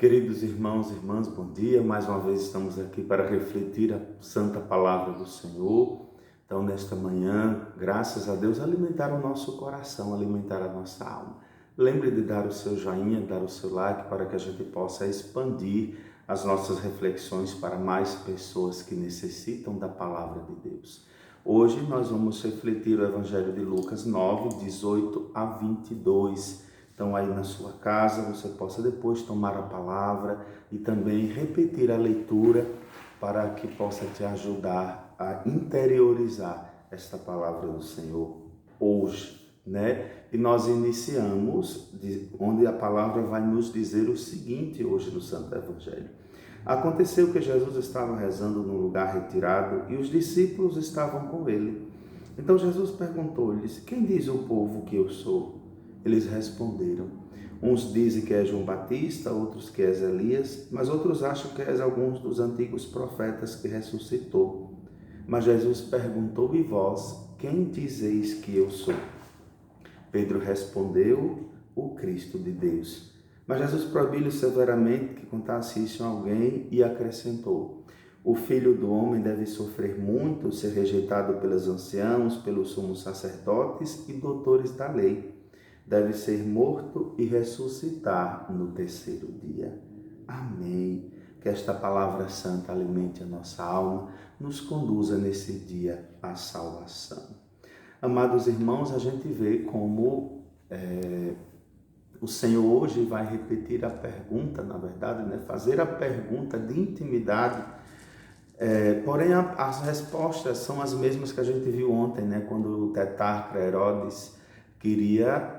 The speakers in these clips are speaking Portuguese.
Queridos irmãos e irmãs, bom dia. Mais uma vez estamos aqui para refletir a santa palavra do Senhor. Então, nesta manhã, graças a Deus, alimentar o nosso coração, alimentar a nossa alma. Lembre de dar o seu joinha, dar o seu like para que a gente possa expandir as nossas reflexões para mais pessoas que necessitam da palavra de Deus. Hoje nós vamos refletir o Evangelho de Lucas 9, 18 a 22. Então, aí na sua casa, você possa depois tomar a palavra e também repetir a leitura para que possa te ajudar a interiorizar esta palavra do Senhor hoje, né? E nós iniciamos onde a palavra vai nos dizer o seguinte hoje no Santo Evangelho. Aconteceu que Jesus estava rezando num lugar retirado e os discípulos estavam com ele. Então Jesus perguntou-lhes: quem diz o povo que eu sou? Eles responderam: uns dizem que é João Batista, outros que és Elias, mas outros acham que és alguns dos antigos profetas que ressuscitou. Mas Jesus perguntou: e vós, quem dizeis que eu sou? Pedro respondeu: o Cristo de Deus. Mas Jesus proibiu-lhe severamente que contasse isso a alguém e acrescentou: o Filho do Homem deve sofrer muito, ser rejeitado pelos anciãos, pelos sumos sacerdotes e doutores da lei. Deve ser morto e ressuscitar no terceiro dia. Amém. Que esta palavra santa alimente a nossa alma, nos conduza nesse dia à salvação. Amados irmãos, a gente vê como o Senhor hoje vai repetir a pergunta, na verdade, né? Fazer a pergunta de intimidade. Porém, as respostas são as mesmas que a gente viu ontem, né? Quando o tetrarca Herodes queria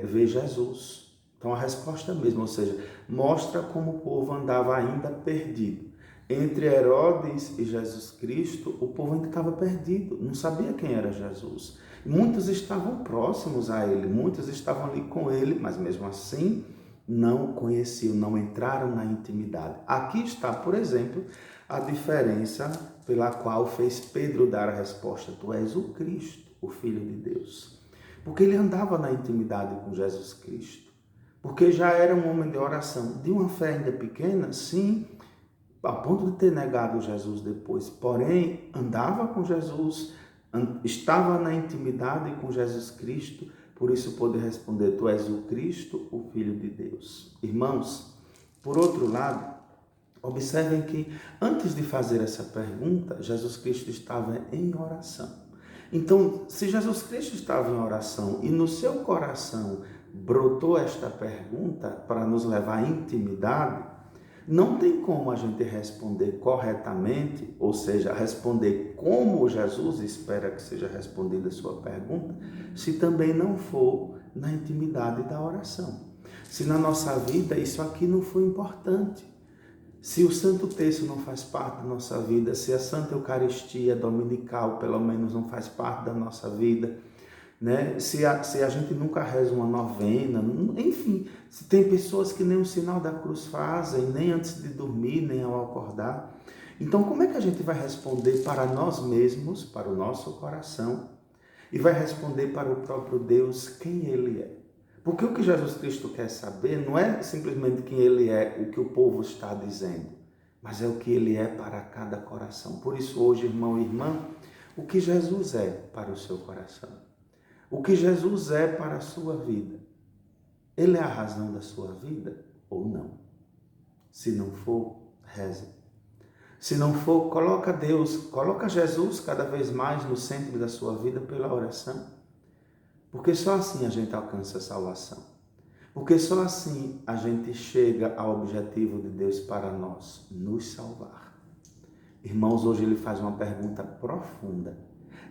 ver Jesus. Então a resposta é a mesma, ou seja, mostra como o povo andava ainda perdido. Entre Herodes e Jesus Cristo, o povo ainda estava perdido, não sabia quem era Jesus. Muitos estavam próximos a ele, muitos estavam ali com ele, mas mesmo assim não o conheciam, não entraram na intimidade. Aqui está, por exemplo, a diferença pela qual fez Pedro dar a resposta: tu és o Cristo, o Filho de Deus. Porque ele andava na intimidade com Jesus Cristo. Porque já era um homem de oração, de uma fé ainda pequena, sim, a ponto de ter negado Jesus depois. Porém, andava com Jesus, estava na intimidade com Jesus Cristo, por isso pôde responder: tu és o Cristo, o Filho de Deus. Irmãos, por outro lado, observem que antes de fazer essa pergunta, Jesus Cristo estava em oração. Então, se Jesus Cristo estava em oração e no seu coração brotou esta pergunta para nos levar à intimidade, não tem como a gente responder corretamente, ou seja, responder como Jesus espera que seja respondida a sua pergunta, se também não for na intimidade da oração. Se na nossa vida isso aqui não for importante, se o Santo Terço não faz parte da nossa vida, se a Santa Eucaristia Dominical, pelo menos, não faz parte da nossa vida, né? Se a gente nunca reza uma novena, enfim, se tem pessoas que nem o sinal da cruz fazem, nem antes de dormir, nem ao acordar. Então, como é que a gente vai responder para nós mesmos, para o nosso coração, e vai responder para o próprio Deus quem Ele é? Porque o que Jesus Cristo quer saber não é simplesmente quem Ele é, o que o povo está dizendo, mas é o que Ele é para cada coração. Por isso hoje, irmão e irmã, o que Jesus é para o seu coração? O que Jesus é para a sua vida? Ele é a razão da sua vida ou não? Se não for, reze. Se não for, coloca Jesus cada vez mais no centro da sua vida pela oração. Porque só assim a gente alcança a salvação. Porque só assim a gente chega ao objetivo de Deus para nós, nos salvar. Irmãos, hoje ele faz uma pergunta profunda.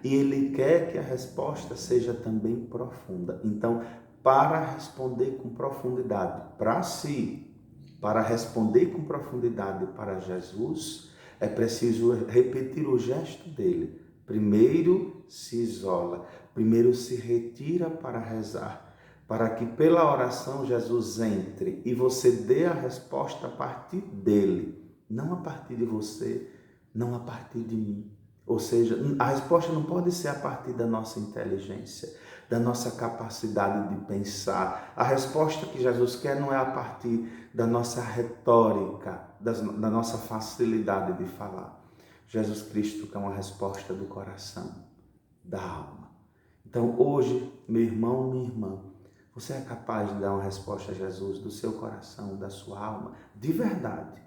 E ele quer que a resposta seja também profunda. Então, para responder com profundidade para si, para responder com profundidade para Jesus, é preciso repetir o gesto dele. Primeiro se isola, primeiro se retira para rezar, para que pela oração Jesus entre e você dê a resposta a partir dele, não a partir de você, não a partir de mim. Ou seja, a resposta não pode ser a partir da nossa inteligência, da nossa capacidade de pensar. A resposta que Jesus quer não é a partir da nossa retórica, da nossa facilidade de falar. Jesus Cristo quer uma resposta do coração, da alma. Então hoje, meu irmão, minha irmã, você é capaz de dar uma resposta a Jesus do seu coração, da sua alma, de verdade,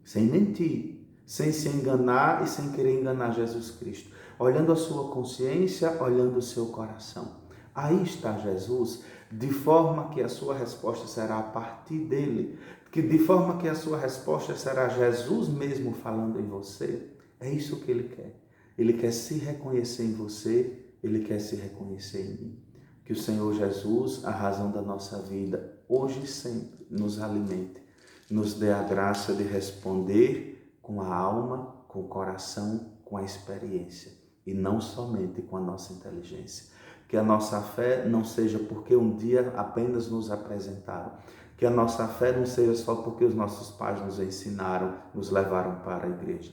sem mentir, sem se enganar e sem querer enganar Jesus Cristo, olhando a sua consciência, olhando o seu coração. Aí está Jesus, de forma que a sua resposta será a partir dele, de forma que a sua resposta será Jesus mesmo falando em você. É isso que ele quer. Ele quer se reconhecer em você, ele quer se reconhecer em mim. Que o Senhor Jesus, a razão da nossa vida, hoje e sempre, nos alimente, nos dê a graça de responder com a alma, com o coração, com a experiência, e não somente com a nossa inteligência. Que a nossa fé não seja porque um dia apenas nos apresentaram. Que a nossa fé não seja só porque os nossos pais nos ensinaram, nos levaram para a igreja.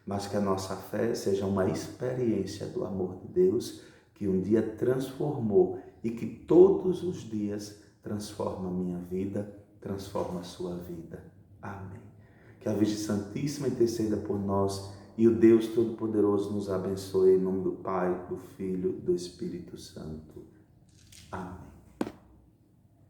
Mas que a nossa fé seja uma experiência do amor de Deus que um dia transformou e que todos os dias transforma a minha vida, transforma a sua vida. Amém. Que a Virgem Santíssima interceda por nós e o Deus Todo-Poderoso nos abençoe em nome do Pai, do Filho e do Espírito Santo. Amém.